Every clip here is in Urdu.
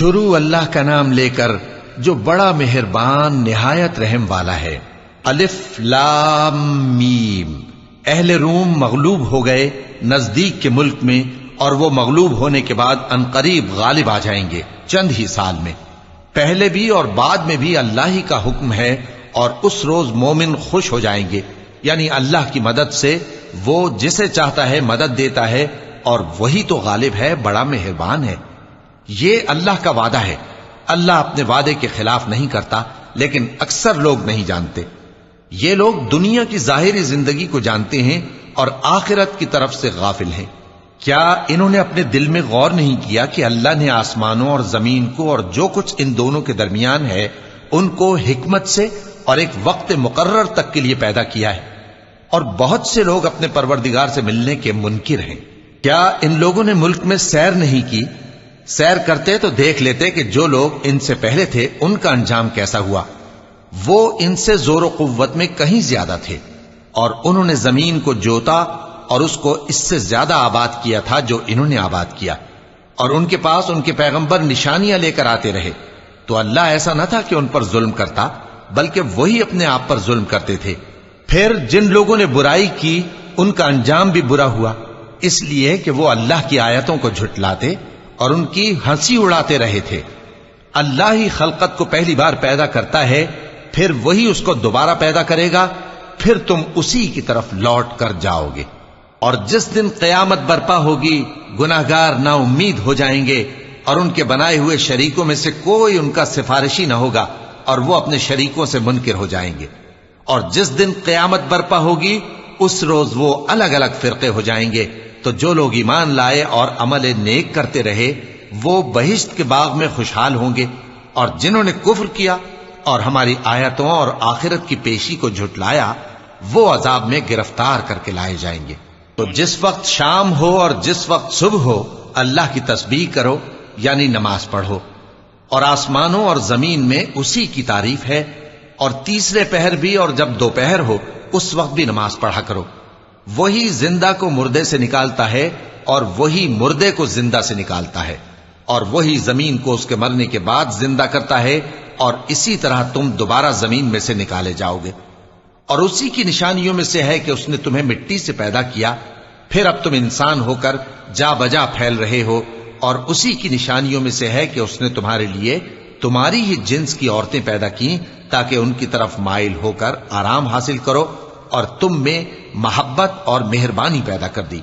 شروع اللہ کا نام لے کر جو بڑا مہربان نہایت رحم والا ہے۔ الف لام میم۔ اہل روم مغلوب ہو گئے نزدیک کے ملک میں، اور وہ مغلوب ہونے کے بعد عنقریب غالب آ جائیں گے چند ہی سال میں۔ پہلے بھی اور بعد میں بھی اللہ ہی کا حکم ہے، اور اس روز مومن خوش ہو جائیں گے، یعنی اللہ کی مدد سے وہ جسے چاہتا ہے مدد دیتا ہے، اور وہی تو غالب ہے، بڑا مہربان ہے۔ یہ اللہ کا وعدہ ہے، اللہ اپنے وعدے کے خلاف نہیں کرتا، لیکن اکثر لوگ نہیں جانتے۔ یہ لوگ دنیا کی ظاہری زندگی کو جانتے ہیں اور آخرت کی طرف سے غافل ہیں۔ کیا انہوں نے اپنے دل میں غور نہیں کیا کہ اللہ نے آسمانوں اور زمین کو اور جو کچھ ان دونوں کے درمیان ہے ان کو حکمت سے اور ایک وقت مقرر تک کے لیے پیدا کیا ہے، اور بہت سے لوگ اپنے پروردگار سے ملنے کے منکر ہیں۔ کیا ان لوگوں نے ملک میں سیر نہیں کی؟ سیر کرتے تو دیکھ لیتے کہ جو لوگ ان سے پہلے تھے ان کا انجام کیسا ہوا۔ وہ ان سے زور و قوت میں کہیں زیادہ تھے، اور انہوں نے زمین کو جوتا اور اس کو اس سے زیادہ آباد کیا تھا جو انہوں نے آباد کیا، اور ان کے پاس ان کے پیغمبر نشانیاں لے کر آتے رہے۔ تو اللہ ایسا نہ تھا کہ ان پر ظلم کرتا، بلکہ وہی اپنے آپ پر ظلم کرتے تھے۔ پھر جن لوگوں نے برائی کی ان کا انجام بھی برا ہوا، اس لیے کہ وہ اللہ کی آیتوں کو جھٹلاتے اور ان کی ہنسی اڑاتے رہے تھے۔ اللہ ہی خلقت کو پہلی بار پیدا کرتا ہے، پھر وہی اس کو دوبارہ پیدا کرے گا، پھر تم اسی کی طرف لوٹ کر جاؤ گے۔ اور جس دن قیامت برپا ہوگی گناہگار نا امید ہو جائیں گے، اور ان کے بنائے ہوئے شریکوں میں سے کوئی ان کا سفارشی نہ ہوگا، اور وہ اپنے شریکوں سے منکر ہو جائیں گے۔ اور جس دن قیامت برپا ہوگی اس روز وہ الگ الگ فرقے ہو جائیں گے، تو جو لوگ ایمان لائے اور عمل نیک کرتے رہے وہ بہشت کے باغ میں خوشحال ہوں گے، اور جنہوں نے کفر کیا اور ہماری آیتوں اور آخرت کی پیشی کو جھٹلایا وہ عذاب میں گرفتار کر کے لائے جائیں گے۔ تو جس وقت شام ہو اور جس وقت صبح ہو اللہ کی تسبیح کرو، یعنی نماز پڑھو، اور آسمانوں اور زمین میں اسی کی تعریف ہے، اور تیسرے پہر بھی اور جب دوپہر ہو اس وقت بھی نماز پڑھا کرو۔ وہی زندہ کو مردے سے نکالتا ہے اور وہی مردے کو زندہ سے نکالتا ہے، اور وہی زمین کو اس کے مرنے کے بعد زندہ کرتا ہے، اور اسی طرح تم دوبارہ زمین میں سے نکالے جاؤ گے۔ اور اسی کی نشانیوں میں سے ہے کہ اس نے تمہیں مٹی سے پیدا کیا، پھر اب تم انسان ہو کر جا بجا پھیل رہے ہو، اور اسی کی نشانیوں میں سے ہے کہ اس نے تمہارے لیے تمہاری ہی جنس کی عورتیں پیدا کی تاکہ ان کی طرف مائل ہو کر آرام حاصل کرو، اور تم میں محبت اور مہربانی پیدا کر دی۔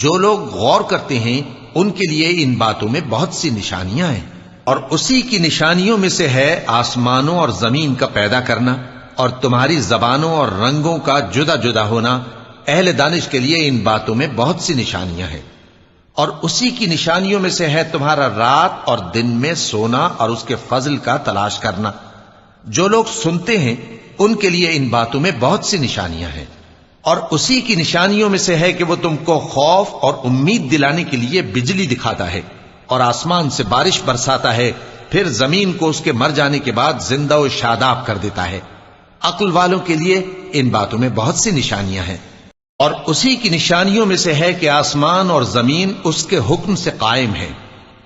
جو لوگ غور کرتے ہیں ان کے لیے ان باتوں میں بہت سی نشانیاں ہیں۔ اور اسی کی نشانیوں میں سے ہے آسمانوں اور زمین کا پیدا کرنا، اور تمہاری زبانوں اور رنگوں کا جدا جدا ہونا۔ اہل دانش کے لیے ان باتوں میں بہت سی نشانیاں ہیں۔ اور اسی کی نشانیوں میں سے ہے تمہارا رات اور دن میں سونا اور اس کے فضل کا تلاش کرنا۔ جو لوگ سنتے ہیں ان کے لیے ان باتوں میں بہت سی نشانیاں ہیں۔ اور اسی کی نشانیوں میں سے ہے کہ وہ تم کو خوف اور امید دلانے کے لیے بجلی دکھاتا ہے، اور آسمان سے بارش برساتا ہے، پھر زمین کو اس کے مر جانے کے بعد زندہ و شاداب کر دیتا ہے۔ عقل والوں کے لیے ان باتوں میں بہت سی نشانیاں ہیں۔ اور اسی کی نشانیوں میں سے ہے کہ آسمان اور زمین اس کے حکم سے قائم ہیں،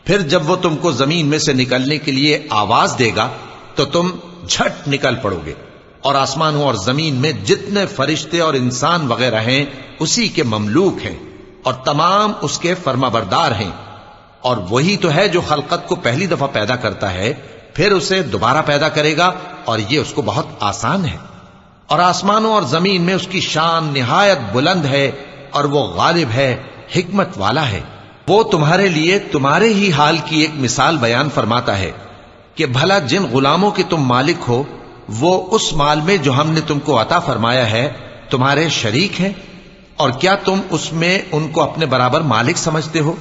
پھر جب وہ تم کو زمین میں سے نکلنے کے لیے آواز دے گا تو تم جھٹ نکل پڑو گے۔ اور آسمانوں اور زمین میں جتنے فرشتے اور انسان وغیرہ ہیں اسی کے مملوک ہیں، اور تمام اس کے فرما بردار ہیں۔ اور وہی تو ہے جو خلقت کو پہلی دفعہ پیدا کرتا ہے، پھر اسے دوبارہ پیدا کرے گا، اور یہ اس کو بہت آسان ہے۔ اور آسمانوں اور زمین میں اس کی شان نہایت بلند ہے، اور وہ غالب ہے، حکمت والا ہے۔ وہ تمہارے لیے تمہارے ہی حال کی ایک مثال بیان فرماتا ہے کہ بھلا جن غلاموں کے تم مالک ہو وہ اس مال میں جو ہم نے تم کو عطا فرمایا ہے تمہارے شریک ہیں، اور کیا تم اس میں ان کو اپنے برابر مالک سمجھتے ہو؟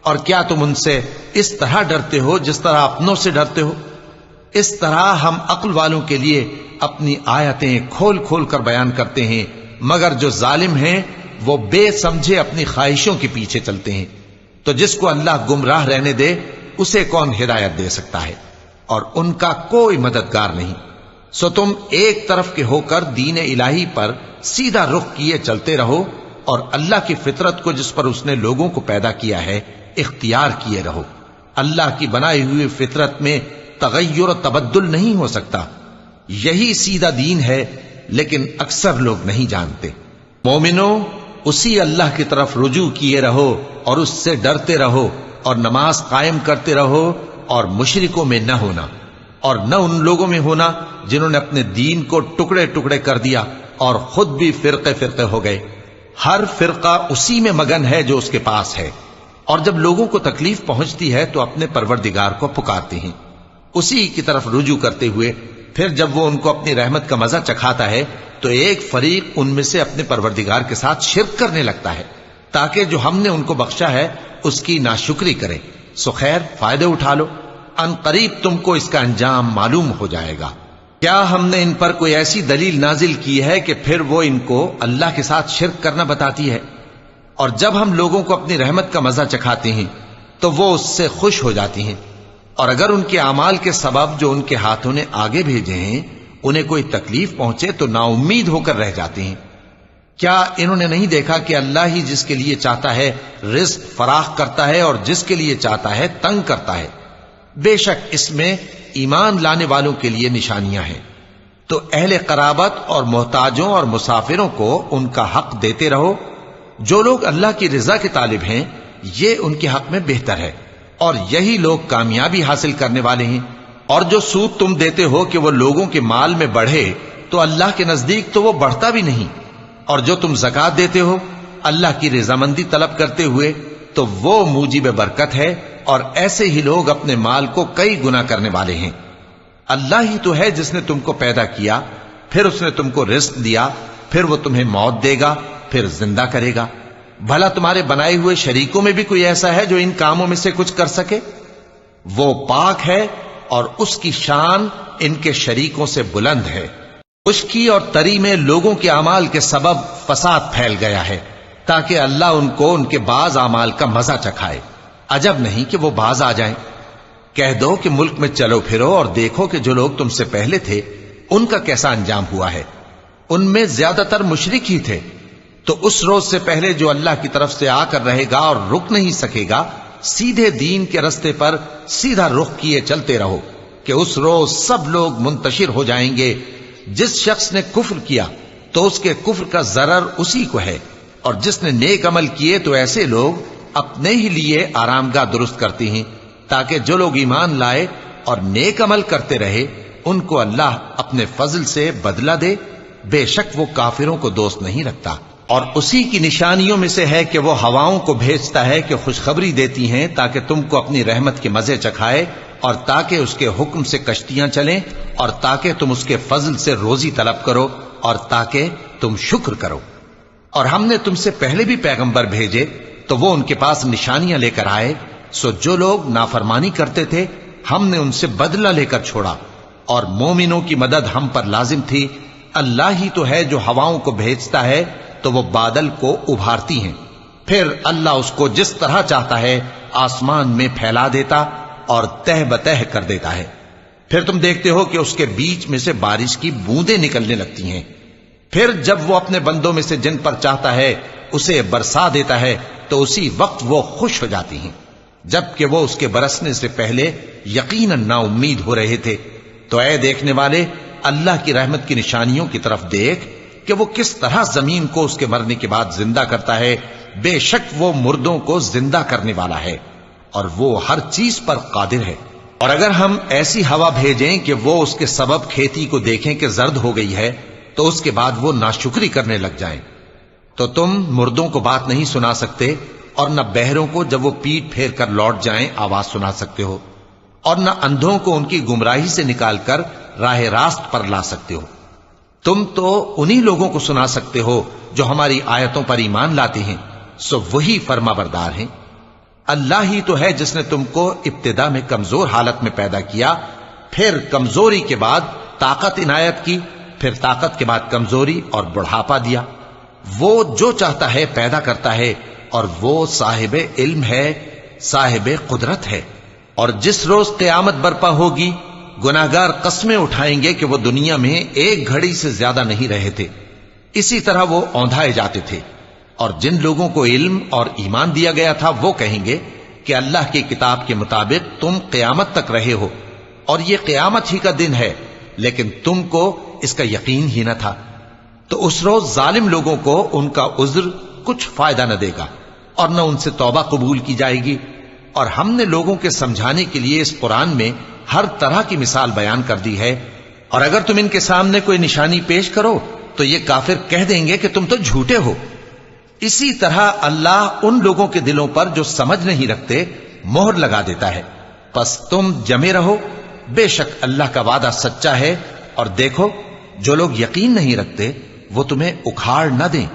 اور کیا تم ان سے اس طرح ڈرتے ہو جس طرح اپنوں سے ڈرتے ہو؟ اس طرح ہم عقل والوں کے لیے اپنی آیتیں کھول کھول کر بیان کرتے ہیں، مگر جو ظالم ہیں وہ بے سمجھے اپنی خواہشوں کے پیچھے چلتے ہیں۔ تو جس کو اللہ گمراہ رہنے دے اسے کون ہدایت دے سکتا ہے؟ اور ان کا کوئی مددگار نہیں۔ سو تم ایک طرف کے ہو کر دین الہی پر سیدھا رخ کیے چلتے رہو، اور اللہ کی فطرت کو جس پر اس نے لوگوں کو پیدا کیا ہے اختیار کیے رہو۔ اللہ کی بنائی ہوئی فطرت میں تغیر و تبدل نہیں ہو سکتا. یہی سیدھا دین ہے، لیکن اکثر لوگ نہیں جانتے. مومنو، اسی اللہ کی طرف رجوع کیے رہو اور اس سے ڈرتے رہو اور نماز قائم کرتے رہو اور مشرکوں میں نہ ہونا، اور نہ ان لوگوں میں ہونا جنہوں نے اپنے دین کو ٹکڑے ٹکڑے کر دیا اور خود بھی فرقے فرقے ہو گئے. ہر فرقہ اسی میں مگن ہے جو اس کے پاس ہے، اور جب لوگوں کو تکلیف پہنچتی ہے تو اپنے پروردگار کو پکارتے ہیں، اسی کی طرف رجوع کرتے ہوئے. پھر جب وہ ان کو اپنی رحمت کا مزہ چکھاتا ہے تو ایک فریق ان میں سے اپنے پروردگار کے ساتھ شرک کرنے لگتا ہے تاکہ جو ہم نے ان کو بخشا ہے اس کی ناشکری کریں. سو خیر، فائدے اٹھا لو، ان قریب تم کو اس کا انجام معلوم ہو جائے گا. کیا ہم نے ان پر کوئی ایسی دلیل نازل کی ہے کہ پھر وہ ان کو اللہ کے ساتھ شرک کرنا بتاتی ہے؟ اور جب ہم لوگوں کو اپنی رحمت کا مزہ چکھاتے ہیں تو وہ اس سے خوش ہو جاتی ہیں، اور اگر ان کے اعمال کے سبب جو ان کے ہاتھوں نے آگے بھیجے ہیں انہیں کوئی تکلیف پہنچے تو نا امید ہو کر رہ جاتے ہیں. کیا انہوں نے نہیں دیکھا کہ اللہ ہی جس کے لیے چاہتا ہے رزق فراخ کرتا ہے اور جس کے لیے چاہتا ہے تنگ کرتا ہے؟ بے شک اس میں ایمان لانے والوں کے لیے نشانیاں ہیں. تو اہل قرابت اور محتاجوں اور مسافروں کو ان کا حق دیتے رہو. جو لوگ اللہ کی رضا کے طالب ہیں یہ ان کے حق میں بہتر ہے، اور یہی لوگ کامیابی حاصل کرنے والے ہیں. اور جو سود تم دیتے ہو کہ وہ لوگوں کے مال میں بڑھے تو اللہ کے نزدیک تو وہ بڑھتا بھی نہیں، اور جو تم زکوٰۃ دیتے ہو اللہ کی رضامندی طلب کرتے ہوئے تو وہ موجب برکت ہے، اور ایسے ہی لوگ اپنے مال کو کئی گنا کرنے والے ہیں. اللہ ہی تو ہے جس نے تم کو پیدا کیا، پھر اس نے تم کو رزق دیا، پھر وہ تمہیں موت دے گا، پھر زندہ کرے گا. بھلا تمہارے بنائے ہوئے شریکوں میں بھی کوئی ایسا ہے جو ان کاموں میں سے کچھ کر سکے؟ وہ پاک ہے اور اس کی شان ان کے شریکوں سے بلند ہے. خشکی اور تری میں لوگوں کے اعمال کے سبب فساد پھیل گیا ہے تاکہ اللہ ان کو ان کے بعض اعمال کا مزہ چکھائے. عجب نہیں کہ وہ باز آ جائیں. کہہ دو کہ ملک میں چلو پھرو اور دیکھو کہ جو لوگ تم سے پہلے تھے ان کا کیسا انجام ہوا ہے. ان میں زیادہ تر مشرک ہی تھے. تو اس روز سے پہلے جو اللہ کی طرف سے آ کر رہے گا اور رک نہیں سکے گا، سیدھے دین کے رستے پر سیدھا رخ کیے چلتے رہو کہ اس روز سب لوگ منتشر ہو جائیں گے. جس شخص نے کفر کیا تو اس کے کفر کا ضرر اسی کو ہے، اور جس نے نیک عمل کیے تو ایسے لوگ اپنے ہی لیے آرام گاہ درست کرتے ہیں تاکہ جو لوگ ایمان لائے اور نیک عمل کرتے رہے ان کو اللہ اپنے فضل سے بدلہ دے. بے شک وہ کافروں کو دوست نہیں رکھتا. اور اسی کی نشانیوں میں سے ہے کہ وہ ہواؤں کو بھیجتا ہے کہ خوشخبری دیتی ہیں تاکہ تم کو اپنی رحمت کے مزے چکھائے، اور تاکہ اس کے حکم سے کشتیاں چلیں، اور تاکہ تم اس کے فضل سے روزی طلب کرو، اور تاکہ تم شکر کرو. اور ہم نے تم سے پہلے بھی پیغمبر بھیجے تو وہ ان کے پاس نشانیاں لے کر آئے. سو جو لوگ نافرمانی کرتے تھے ہم نے ان سے بدلہ لے کر چھوڑا، اور مومنوں کی مدد ہم پر لازم تھی. اللہ ہی تو ہے جو ہواؤں کو بھیجتا ہے تو وہ بادل کو ابھارتی ہیں، پھر اللہ اس کو جس طرح چاہتا ہے آسمان میں پھیلا دیتا اور تہ بتہ کر دیتا ہے. پھر تم دیکھتے ہو کہ اس کے بیچ میں سے بارش کی بوندیں نکلنے لگتی ہیں. پھر جب وہ اپنے بندوں میں سے جن پر چاہتا ہے اسے برسا دیتا ہے تو اسی وقت وہ خوش ہو جاتی ہیں، جبکہ وہ اس کے برسنے سے پہلے یقیناً نا امید ہو رہے تھے. تو اے دیکھنے والے، اللہ کی رحمت کی نشانیوں کی طرف دیکھ کہ وہ کس طرح زمین کو اس کے مرنے کے بعد زندہ کرتا ہے. بے شک وہ مردوں کو زندہ کرنے والا ہے اور وہ ہر چیز پر قادر ہے. اور اگر ہم ایسی ہوا بھیجیں کہ وہ اس کے سبب کھیتی کو دیکھیں کہ زرد ہو گئی ہے تو اس کے بعد وہ ناشکری کرنے لگ جائیں، تو تم مردوں کو بات نہیں سنا سکتے، اور نہ بہروں کو جب وہ پیٹ پھیر کر لوٹ جائیں آواز سنا سکتے ہو، اور نہ اندھوں کو ان کی گمراہی سے نکال کر راہ راست پر لا سکتے ہو. تم تو انہی لوگوں کو سنا سکتے ہو جو ہماری آیتوں پر ایمان لاتے ہیں، سو وہی فرما بردار ہیں. اللہ ہی تو ہے جس نے تم کو ابتدا میں کمزور حالت میں پیدا کیا، پھر کمزوری کے بعد طاقت عنایت کی، پھر طاقت کے بعد کمزوری اور بڑھاپا دیا. وہ جو چاہتا ہے پیدا کرتا ہے، اور وہ صاحب علم ہے، صاحب قدرت ہے. اور جس روز قیامت برپا ہوگی گناہگار قسمیں اٹھائیں گے کہ وہ دنیا میں ایک گھڑی سے زیادہ نہیں رہے تھے، اسی طرح وہ اوندھائے جاتے تھے. اور جن لوگوں کو علم اور ایمان دیا گیا تھا وہ کہیں گے کہ اللہ کی کتاب کے مطابق تم قیامت تک رہے ہو اور یہ قیامت ہی کا دن ہے، لیکن تم کو اس کا یقین ہی نہ تھا، تو اس روز ظالم لوگوں کو ان کا عذر کچھ فائدہ نہ دے گا اور نہ ان سے توبہ قبول کی جائے گی۔ اور ہم نے لوگوں کے سمجھانے کے لیے اس قرآن میں ہر طرح کی مثال بیان کر دی ہے، اور اگر تم ان کے سامنے کوئی نشانی پیش کرو تو یہ کافر کہہ دیں گے کہ تم تو جھوٹے ہو۔ اسی طرح اللہ ان لوگوں کے دلوں پر جو سمجھ نہیں رکھتے مہر لگا دیتا ہے۔ پس تم جمے رہو، بے شک اللہ کا وعدہ سچا ہے، اور دیکھو جو لوگ یقین نہیں رکھتے وہ تمہیں اکھاڑ نہ دیں۔